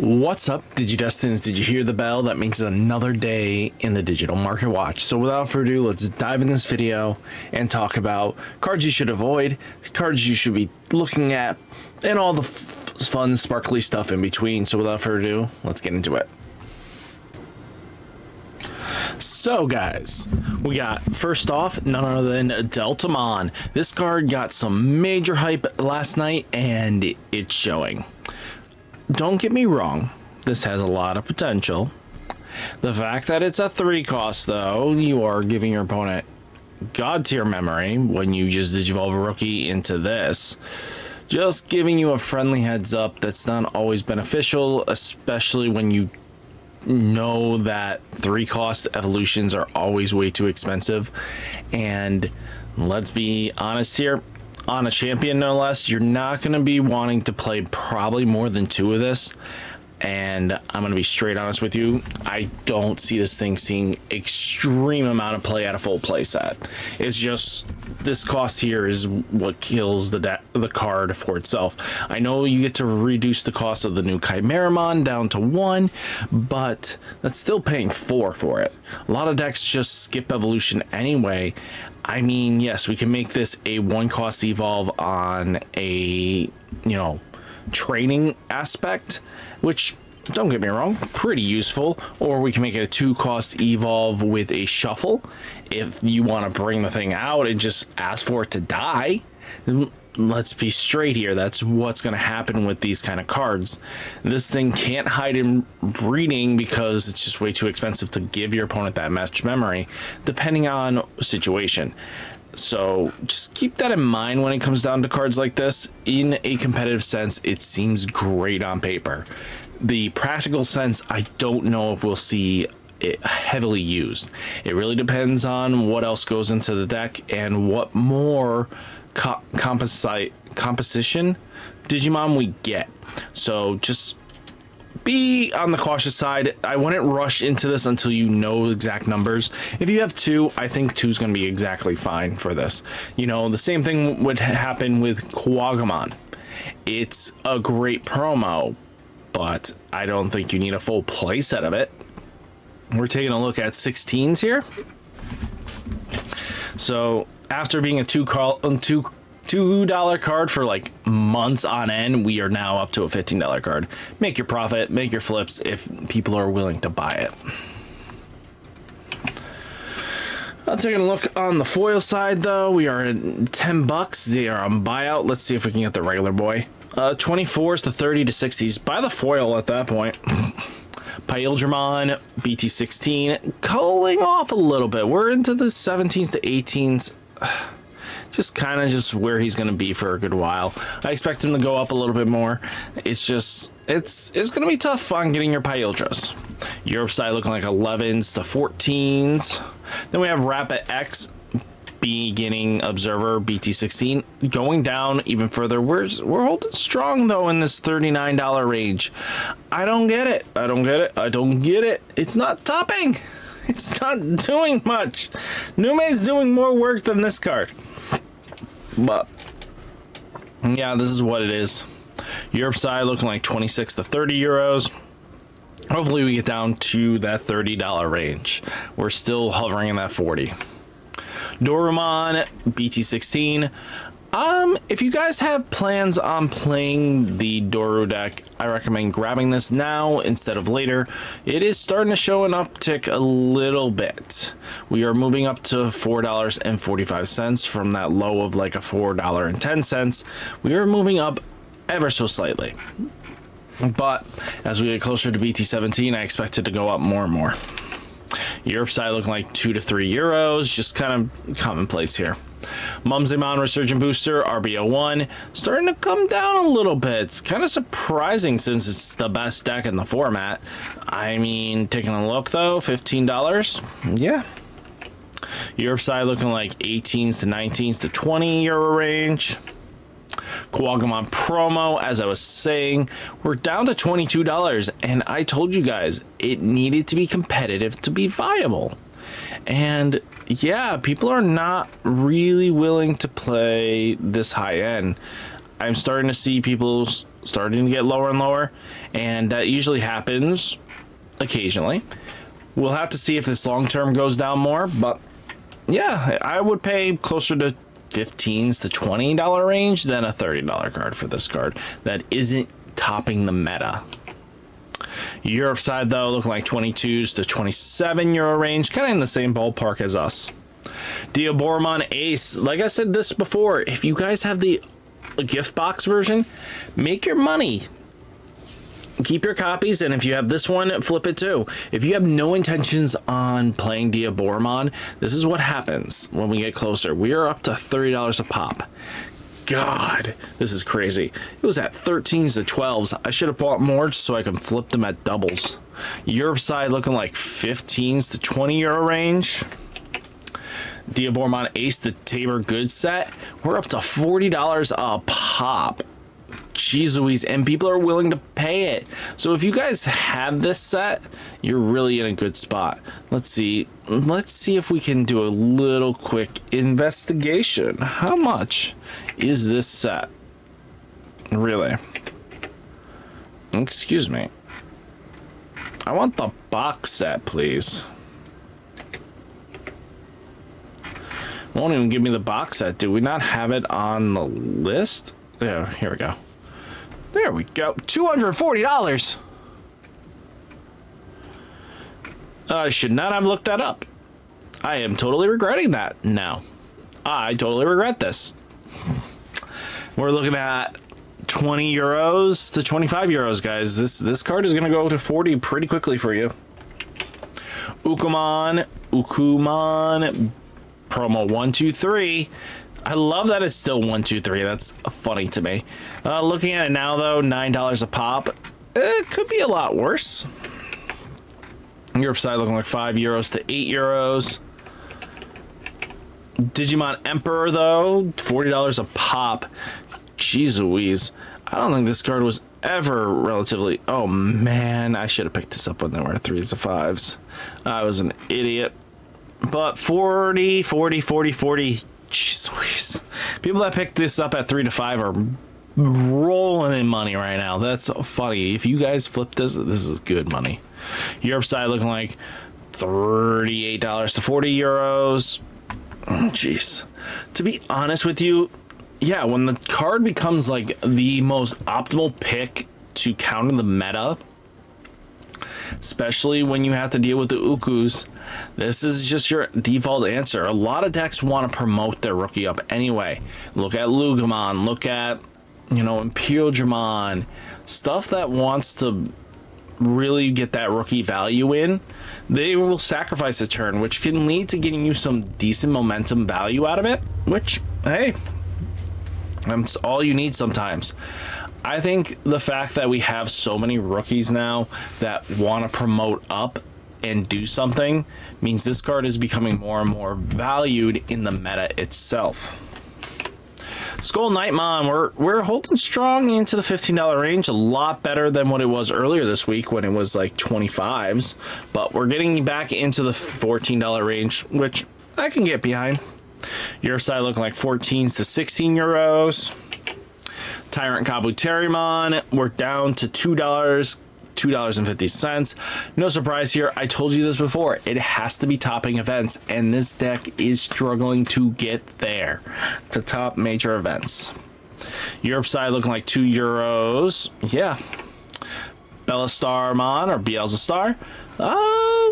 What's up, Digidestins? Did you hear the bell? That means another day in the digital market watch. So without further ado, let's dive in this video and talk about cards you should avoid, cards you should be looking at, and all the fun, sparkly stuff in between. So without further ado, let's get into it. So guys, we got first off none other than Deltamon. This card got some major hype last night and it's showing. Don't get me wrong, this has a lot of potential. The fact that it's a 3 cost though, you are giving your opponent god tier memory when you just Digivolve a rookie into this. Just giving you a friendly heads up that's not always beneficial, especially when you know that 3 cost evolutions are always way too expensive. And let's be honest here, on a champion no less, you're not going to be wanting to play probably more than 2 of this. And I'm going to be straight honest with you, I don't see this thing seeing extreme amount of play at a full play set. It's just this cost here is what kills the card for itself. I know you get to reduce the cost of the new Chimeramon down to 1, but that's still paying 4 for it. A lot of decks just skip evolution anyway. I mean, yes, we can make this a 1 cost evolve on a, training aspect, which, don't get me wrong, pretty useful. Or we can make it a 2 cost evolve with a shuffle. If you want to bring the thing out and just ask for it to die, then let's be straight here. That's what's going to happen with these kind of cards. This thing can't hide in breeding because it's just way too expensive to give your opponent that much memory, depending on situation. So just keep that in mind when it comes down to cards like this. In a competitive sense, it seems great on paper. The practical sense, I don't know if we'll see it heavily used. It really depends on what else goes into the deck and what more composition Digimon we get. So just be on the cautious side. I wouldn't rush into this until you know exact numbers. If you have 2, I think 2 is going to be exactly fine for this. The same thing would happen with Quagamon. It's a great promo, but I don't think you need a full play set of it. We're taking a look at 16s here. So after being a $2 card for like months on end, we are now up to a $15 card. Make your profit, make your flips if people are willing to buy it. Taking a look on the foil side though, we are at 10 bucks. They are on buyout. Let's see if we can get the regular boy. 24s to 30 to 60s. Buy the foil at that point. Deltamon, BT16, cooling off a little bit. We're into the 17s to 18s. Just kind of just where he's going to be for a good while. I expect him to go up a little bit more. It's just, it's going to be tough on getting your Pyldras. Europe side looking like 11s to 14s. Then we have Rapid X, beginning observer, BT16, going down even further. We're holding strong though in this $39 range. I don't get it. I don't get it. I don't get it. It's not topping. It's not doing much. Nume's doing more work than this card. But yeah, this is what it is. Europe side looking like 26 to 30 euros. Hopefully we get down to that $30 range. We're still hovering in that 40. Dorumon, BT16. If you guys have plans on playing the Doru deck, I recommend grabbing this now instead of later. It is starting to show an uptick a little bit. We are moving up to $4.45 from that low of like a $4.10. We are moving up ever so slightly. But as we get closer to BT17, I expect it to go up more and more. Europe side looking like 2 to 3 euros, just kind of commonplace here. Mumsdaemon Resurgent Booster, RBO1, starting to come down a little bit. It's kind of surprising since it's the best deck in the format. I mean, taking a look though, $15. Yeah. Europe side looking like 18s to 19s to 20 euro range. Quagamon promo, as I was saying, we're down to $22, and I told you guys it needed to be competitive to be viable. And yeah, people are not really willing to play this high end. I'm starting to see people starting to get lower and lower, and that usually happens occasionally. We'll have to see if this long term goes down more, but yeah, I would pay closer to $15s to $20 range than a $30 card for this card that isn't topping the meta. Europe side though, looking like 22s to 27 euro range, kind of in the same ballpark as us. Deltamon Ace, like I said this before, if you guys have the gift box version, make your money. Keep your copies, and if you have this one, flip it too. If you have no intentions on playing Deltamon, this is what happens when we get closer. We are up to $30 a pop. God, this is crazy. It was at 13s to 12s. I should have bought more just so I can flip them at doubles. Europe side looking like 15s to 20 euro range. Deltamon Ace, the Tabor Goods set, we're up to $40 a pop. Jeez Louise, and people are willing to pay it. So if you guys have this set, you're really in a good spot. Let's see if we can do a little quick investigation. How much is this set? Really? Excuse me. I want the box set, please. Won't even give me the box set. Do we not have it on the list? Yeah, here we go. There we go. $240. I should not have looked that up. I am totally regretting that now. I totally regret this. We're looking at 20 euros to 25 euros, guys. This card is going to go to 40 pretty quickly for you. Ukumon promo 123. I love that it's still 123. That's funny to me. Looking at it now, though, $9 a pop. It could be a lot worse. Europe side looking like 5 euros to 8 euros. Digimon Emperor, though, $40 a pop. Jeez Louise. I don't think this card was ever relatively... Oh, man. I should have picked this up when there were 3s to 5s. I was an idiot. But 40. Jeez Louise. People that picked this up at 3 to 5 are rolling in money right now. That's so funny. If you guys flip this is good money. Europe side looking like $38 to 40 euros. Jeez. To be honest with you, yeah, when the card becomes like the most optimal pick to counter the meta, especially when you have to deal with the Ukus, this is just your default answer. A lot of decks want to promote their rookie up anyway. Look at Lugumon, look at, Imperial Dramon, stuff that wants to really get that rookie value in. They will sacrifice a turn, which can lead to getting you some decent momentum value out of it, which, hey, that's all you need sometimes. I think the fact that we have so many rookies now that want to promote up and do something means this card is becoming more and more valued in the meta itself. Skull Knightmon, we're holding strong into the $15 range, a lot better than what it was earlier this week when it was like 25s, but we're getting back into the $14 range, which I can get behind. Your side looking like 14s to 16 euros. Tyrant Kabuterimon, we're down to $2.50. No surprise here. I told you this before. It has to be topping events, and this deck is struggling to get there to top major events. Europe side looking like 2 euros. Yeah. Bellastarmon or Beelzestar.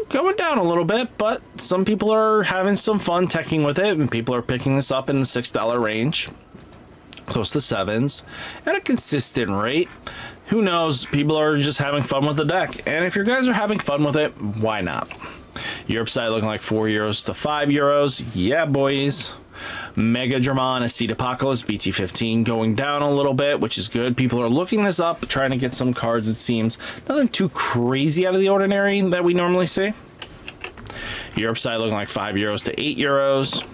Going down a little bit, but some people are having some fun teching with it, and people are picking this up in the $6 range. Close to 7s at a consistent rate. Who knows? People are just having fun with the deck, and if you guys are having fun with it, why not? Europe side looking like 4 euros to 5 euros. Yeah, boys. Mega Dramon, Acid Apocalypse, BT15 going down a little bit, which is good. People are looking this up, trying to get some cards, it seems. Nothing too crazy out of the ordinary that we normally see. Europe side looking like 5 euros to 8 euros.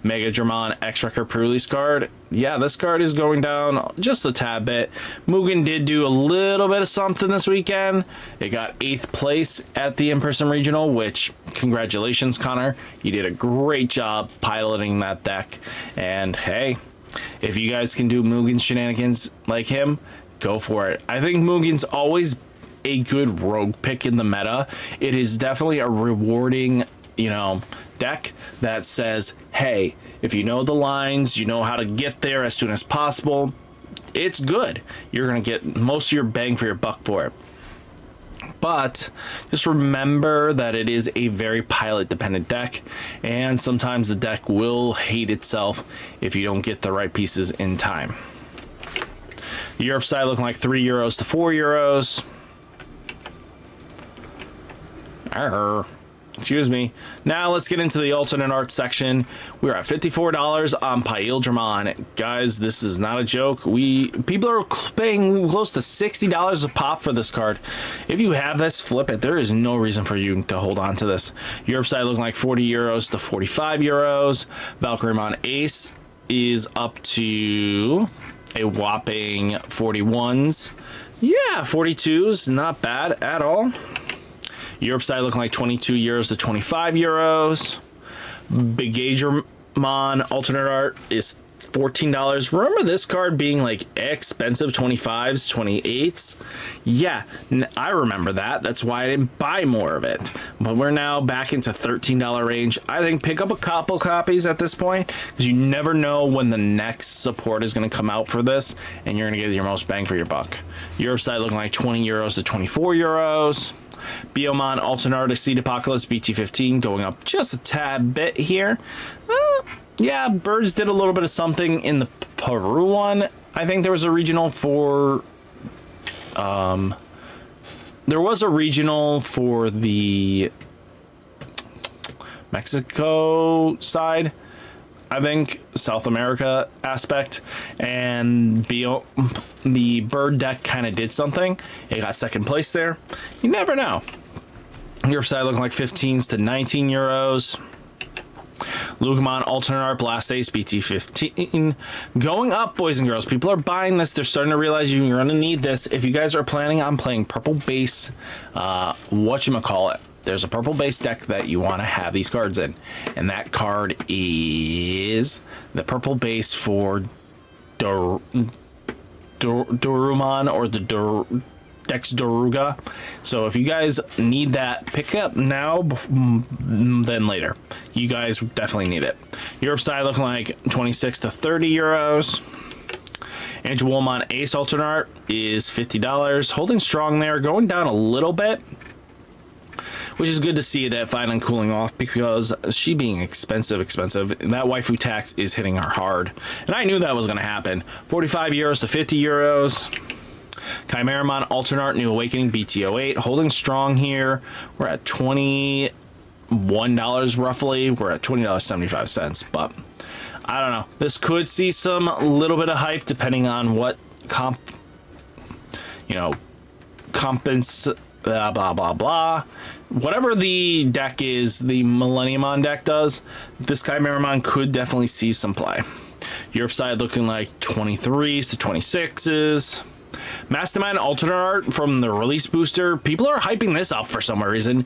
Mega Dramon X-Wrecker pre-release card. Yeah, this card is going down just a tad bit. Mugen did do a little bit of something this weekend. It got 8th place at the in-person regional, which, congratulations, Connor. You did a great job piloting that deck. And hey, if you guys can do Mugen shenanigans like him, go for it. I think Mugen's always a good rogue pick in the meta. It is definitely a rewarding, you know, deck that says, hey, if you know the lines, you know how to get there as soon as possible, it's good. You're going to get most of your bang for your buck for it. But just remember that it is a very pilot dependent deck, and sometimes the deck will hate itself if you don't get the right pieces in time. The Europe side looking like €3 to €4. Excuse me. Now let's get into the alternate art section. We're at $54 on Deltamon. Guys, this is not a joke. People are paying close to $60 a pop for this card. If you have this, flip it. There is no reason for you to hold on to this. Europe side looking like €40 to €45. Valkyriemon Ace is up to a whopping 41s. Yeah, 42s, not bad at all. Europe side looking like €22 to €25. Big Digimon alternate art is $14. Remember this card being like expensive, 25s, 28s? Yeah, I remember that. That's why I didn't buy more of it. But we're now back into $13 range. I think pick up a couple copies at this point, because you never know when the next support is going to come out for this, and you're going to get your most bang for your buck. Europe side looking like €20 to €24. Biomon alternate art Seed Apocalypse BT15 going up just a tad bit here. Yeah, Birds did a little bit of something in the Peru one. I think there was a regional for there was a regional for the Mexico side, I think, South America aspect, and the bird deck kind of did something. It got second place there. You never know. Europe side looking like 15s to €19. Lugimon alternate art Blast Ace BT15 going up, boys and girls. People are buying this. They're starting to realize you're going to need this if you guys are planning on playing purple base. Whatchamacallit, there's a purple base deck that you want to have these cards in, and that card is the purple base for Darumon or the Dex Daruga. So if you guys need that, pick up now then later. You guys definitely need it. Europe side looking like 26 to €30. Angelwolmon Ace alternate art is $50. Holding strong there, going down a little bit, which is good to see that finally cooling off, because she being expensive, that waifu tax is hitting her hard. And I knew that was going to happen. €45 to €50. Chimeramon alternate art New Awakening BT08 holding strong here. We're at $21 roughly. We're at $20.75, but I don't know. This could see some little bit of hype depending on what blah blah blah. Whatever the deck is, the Millenniumon deck does, this Chimeramon could definitely see some play. Europe side looking like 23s to 26s. Mastermind alternate art from the release booster. People are hyping this up for some reason.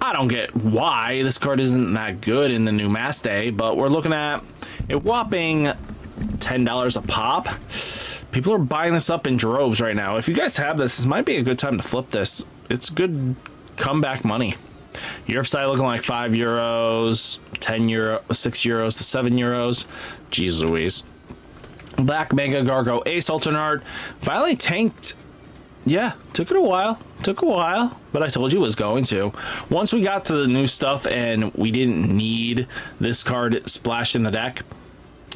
I don't get why. This card isn't that good in the new Mass Day, but we're looking at a whopping $10 a pop. People are buying this up in droves right now. If you guys have this might be a good time to flip this. It's good comeback money. Europe side looking like €5, €10, €6 to €7. Jeez Louise. Black Mega Gargo Ace alternate art finally tanked. Yeah, took a while, but I told you it was going to. Once we got to the new stuff and we didn't need this card splashed in the deck,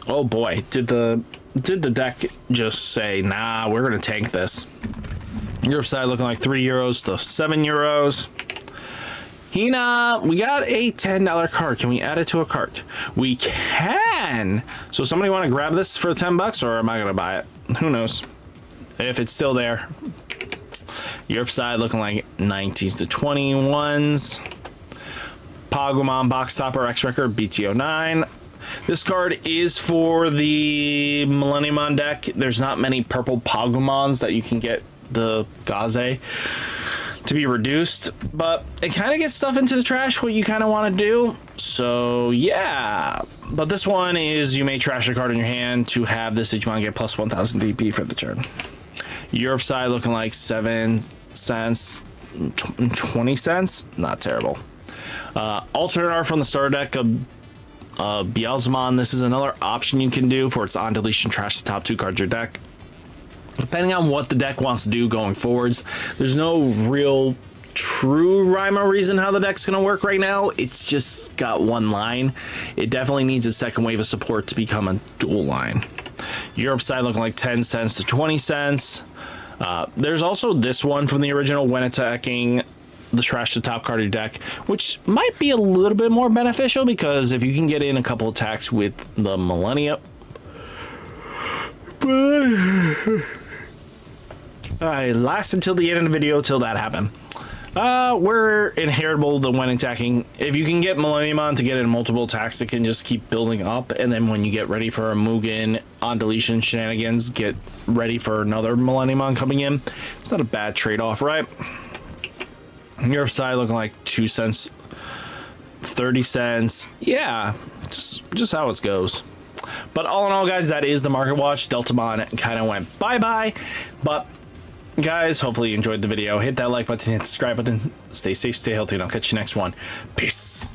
oh boy, did the deck just say, nah, we're gonna tank this. Europe side looking like €3 to €7. Hina, we got a $10 card. Can we add it to a cart? We can. So somebody want to grab this for $10, or am I gonna buy it? Who knows? If it's still there. Europe side looking like 19s to 21s. Pagumon Box Topper X Record BT09. This card is for the Millenniumon deck. There's not many purple Pagumons that you can get the Gaze to be reduced, but it kind of gets stuff into the trash what you kind of want to do. So yeah, but this one is you may trash a card in your hand to have this Digimon get plus 1000 DP for the turn. Europe side looking like 7 cents, 20 cents. Not terrible. Alternate art from the starter deck of Deltamon. This is another option you can do for its on deletion trash the top 2 cards of your deck. Depending on what the deck wants to do going forwards, there's no real true rhyme or reason how the deck's going to work right now. It's just got one line. It definitely needs a second wave of support to become a dual line. Europe side looking like 10 cents to 20 cents. There's also this one from the original when attacking the trash the top card of your deck, which might be a little bit more beneficial because if you can get in a couple attacks with the Millennia. I last until the end of the video till that happened. We're inheritable the when attacking. If you can get Millenniumon to get in multiple attacks, it can just keep building up, and then when you get ready for a Mugen on deletion shenanigans, get ready for another Millenniumon coming in. It's not a bad trade-off, right? Your side looking like 2 cents, 30 cents. Yeah, just how it goes. But all in all, guys, that is the market watch. Deltamon kind of went bye-bye, but guys, hopefully you enjoyed the video. Hit that like button, hit the subscribe button. Stay safe, stay healthy, and I'll catch you next one. Peace.